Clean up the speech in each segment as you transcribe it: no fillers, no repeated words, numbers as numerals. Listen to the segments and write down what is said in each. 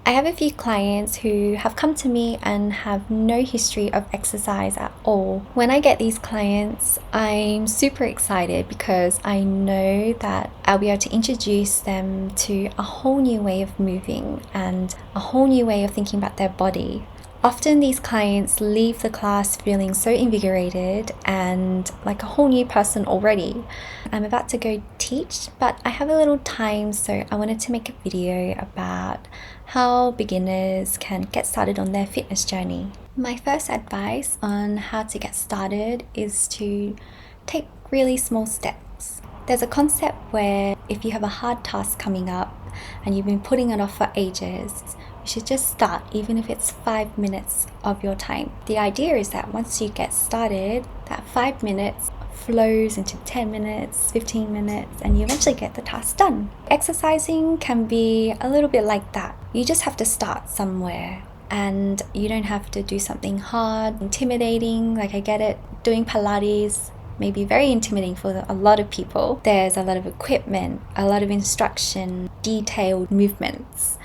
I have a few clients who have come to me and have no history of exercise at all. When I get these clients, I'm super excited because I know that I'll be able to introduce them to a whole new way of moving and a whole new way of thinking about their body. Often these clients leave the class feeling so invigorated and like a whole new person already. I'm about to go teach, but I have a little time, so I wanted to make a video about how beginners can get started on their fitness journey. My first advice on how to get started is to take really small steps. There's a concept where if you have a hard task coming up and you've been putting it off for ages, you should just start, even if it's 5 minutes of your time. The idea is that once you get started, that 5 minutes flows into 10 minutes, 15 minutes, and you eventually get the task done. Exercising can be a little bit like that. You just have to start somewhere, and you don't have to do something hard, intimidating. Like, I get it, doing Pilates may be very intimidating for a lot of people. There's a lot of equipment, a lot of instruction, detailed movements.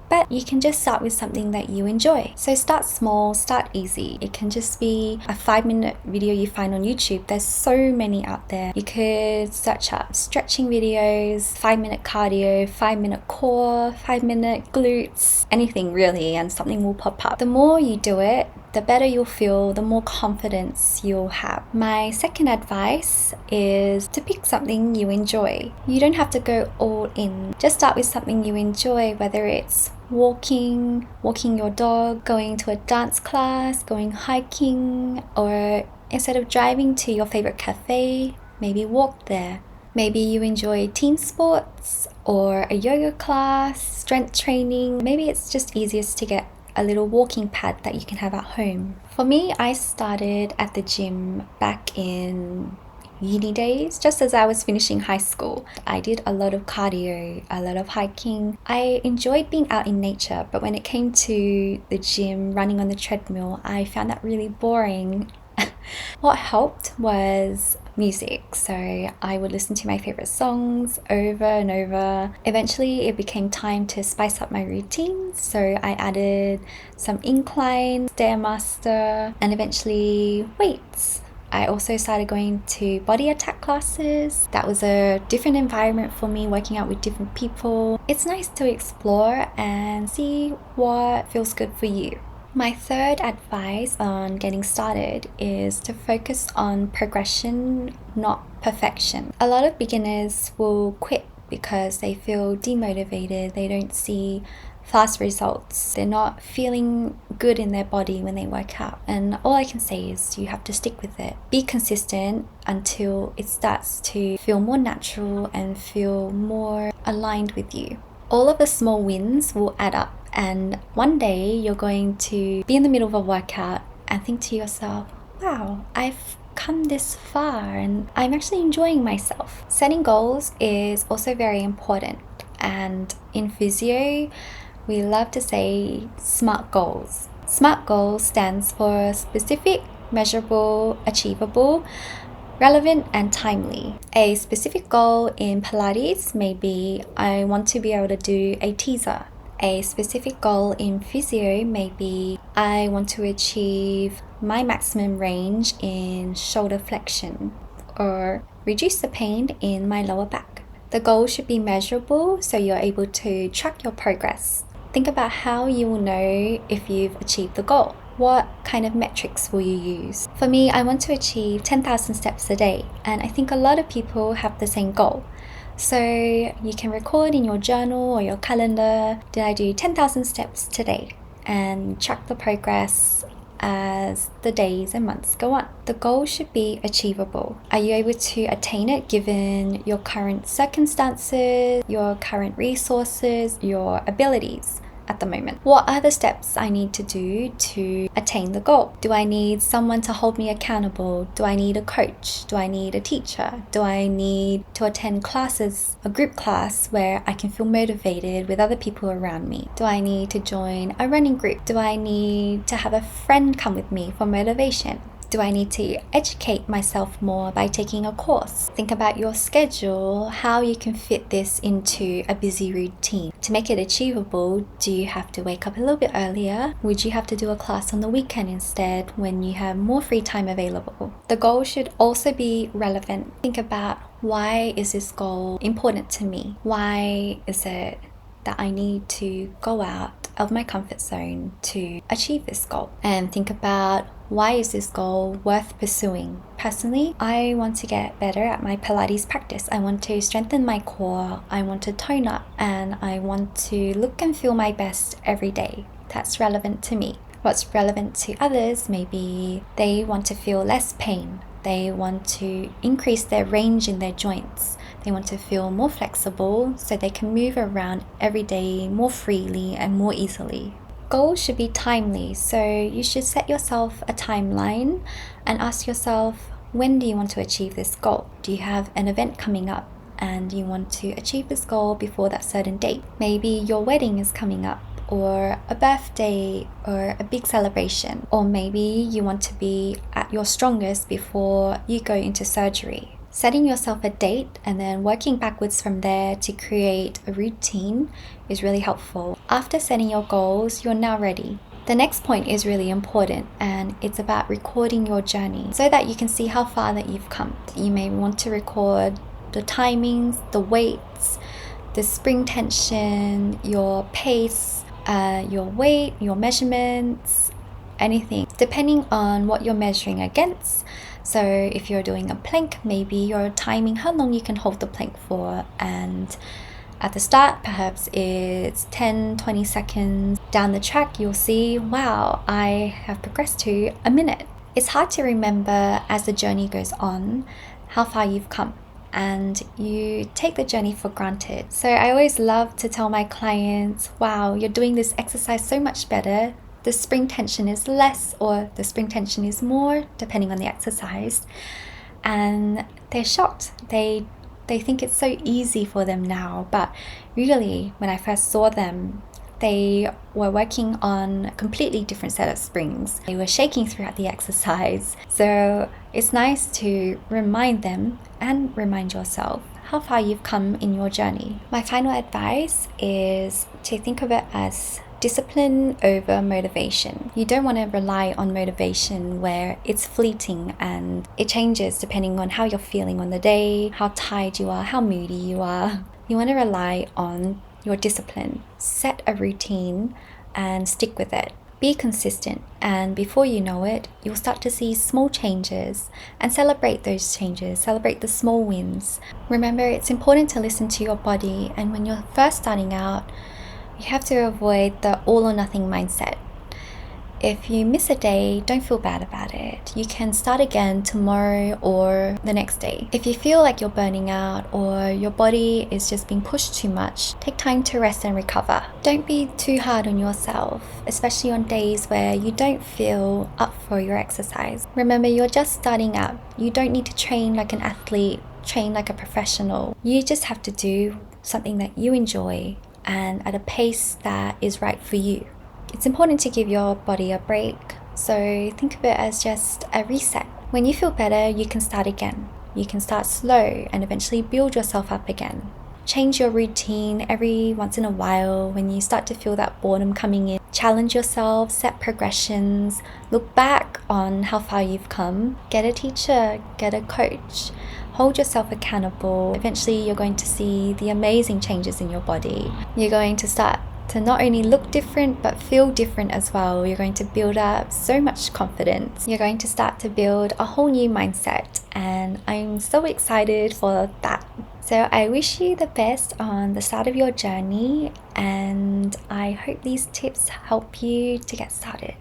But you can just start with something that you enjoy. So start small, start easy. It can just be a 5-minute video you find on YouTube. There's so many out there. You could search up stretching videos, 5-minute cardio, 5-minute core, 5-minute glutes, anything really, and something will pop up. The more you do it, the better you'll feel, the more confidence you'll have. My second advice is to pick something you enjoy. You don't have to go all in. Just start with something you enjoy, whether it's walking your dog, going to a dance class, going hiking, or instead of driving to your favorite cafe, maybe walk there. Maybe you enjoy team sports or a yoga class, strength training. Maybe it's just easiest to get a little walking pad that you can have at home. For me, I started at the gym back in uni days, just as I was finishing high school. I did a lot of cardio, a lot of hiking. I enjoyed being out in nature, but when it came to the gym, running on the treadmill, I found that really boring. What helped was music, so I would listen to my favorite songs over and over. Eventually it became time to spice up my routine, so I added some incline, stairmaster, and eventually weights. I also started going to body attack classes. That was a different environment for me, working out with different people. It's nice to explore and see what feels good for you. My third advice on getting started is to focus on progression, not perfection. A lot of beginners will quit because they feel demotivated, they don't see fast results, they're not feeling good in their body when they work out. And all I can say is you have to stick with it. Be consistent until it starts to feel more natural and feel more aligned with you. All of the small wins will add up, and one day you're going to be in the middle of a workout and think to yourself, wow, I've come this far and I'm actually enjoying myself. Setting goals is also very important, and in physio we love to say SMART goals. SMART goals stands for specific, measurable, achievable, relevant, and timely. A specific goal in Pilates may be, I want to be able to do a teaser. A specific goal in physio may be, I want to achieve my maximum range in shoulder flexion or reduce the pain in my lower back. The goal should be measurable so you're able to track your progress. Think about how you will know if you've achieved the goal. What kind of metrics will you use? For me, I want to achieve 10,000 steps a day, and I think a lot of people have the same goal. So you can record in your journal or your calendar, did I do 10,000 steps today? And track the progress as the days and months go on. The goal should be achievable. Are you able to attain it given your current circumstances, your current resources, your abilities at the moment? What are the steps I need to do to attain the goal? Do I need someone to hold me accountable? Do I need a coach? Do I need a teacher? Do I need to attend classes, a group class where I can feel motivated with other people around me? Do I need to join a running group? Do I need to have a friend come with me for motivation? Do I need to educate myself more by taking a course? Think about your schedule, how you can fit this into a busy routine. To make it achievable, do you have to wake up a little bit earlier? Would you have to do a class on the weekend instead when you have more free time available? The goal should also be relevant. Think about, why is this goal important to me? Why is it that I need to go out of my comfort zone to achieve this goal? And think about, why is this goal worth pursuing? Personally, I want to get better at my Pilates practice. I want to strengthen my core, I want to tone up, and I want to look and feel my best every day. That's relevant to me. What's relevant to others, maybe they want to feel less pain. They want to increase their range in their joints. They want to feel more flexible so they can move around every day more freely and more easily. Goals should be timely, so you should set yourself a timeline and ask yourself, when do you want to achieve this goal? Do you have an event coming up and you want to achieve this goal before that certain date? Maybe your wedding is coming up, or a birthday, or a big celebration, or maybe you want to be at your strongest before you go into surgery. Setting yourself a date and then working backwards from there to create a routine is really helpful. After setting your goals, you're now ready. The next point is really important, and it's about recording your journey so that you can see how far that you've come. You may want to record the timings, the weights, the spring tension, your pace, your weight, your measurements, anything, depending on what you're measuring against. So if you're doing a plank, maybe you're timing how long you can hold the plank for, and at the start perhaps it's 10-20 seconds. Down the track you'll see, wow, I have progressed to a minute. It's hard to remember as the journey goes on how far you've come, and you take the journey for granted. So I always love to tell my clients, wow, you're doing this exercise so much better. The spring tension is less, or the spring tension is more, depending on the exercise. And they're shocked. They think it's so easy for them now, but really, when I first saw them, they were working on a completely different set of springs. They were shaking throughout the exercise. So it's nice to remind them and remind yourself how far you've come in your journey. My final advice is to think of it as discipline over motivation. You don't want to rely on motivation where it's fleeting and it changes depending on how you're feeling on the day, how tired you are, how moody you are. You want to rely on your discipline. Set a routine and stick with it. Be consistent, and before you know it, you'll start to see small changes and celebrate those changes, celebrate the small wins. Remember, it's important to listen to your body, and when you're first starting out, you have to avoid the all or nothing mindset. If you miss a day, don't feel bad about it. You can start again tomorrow or the next day. If you feel like you're burning out or your body is just being pushed too much, take time to rest and recover. Don't be too hard on yourself, especially on days where you don't feel up for your exercise. Remember, you're just starting out. You don't need to train like an athlete, train like a professional. You just have to do something that you enjoy and at a pace that is right for you. It's important to give your body a break, so think of it as just a reset. When you feel better, you can start again. You can start slow and eventually build yourself up again. Change your routine every once in a while when you start to feel that boredom coming in. Challenge yourself, set progressions, look back on how far you've come. Get a teacher, get a coach. Hold yourself accountable. Eventually, you're going to see the amazing changes in your body. You're going to start to not only look different, but feel different as well. You're going to build up so much confidence. You're going to start to build a whole new mindset, and I'm so excited for that. So I wish you the best on the start of your journey, and I hope these tips help you to get started.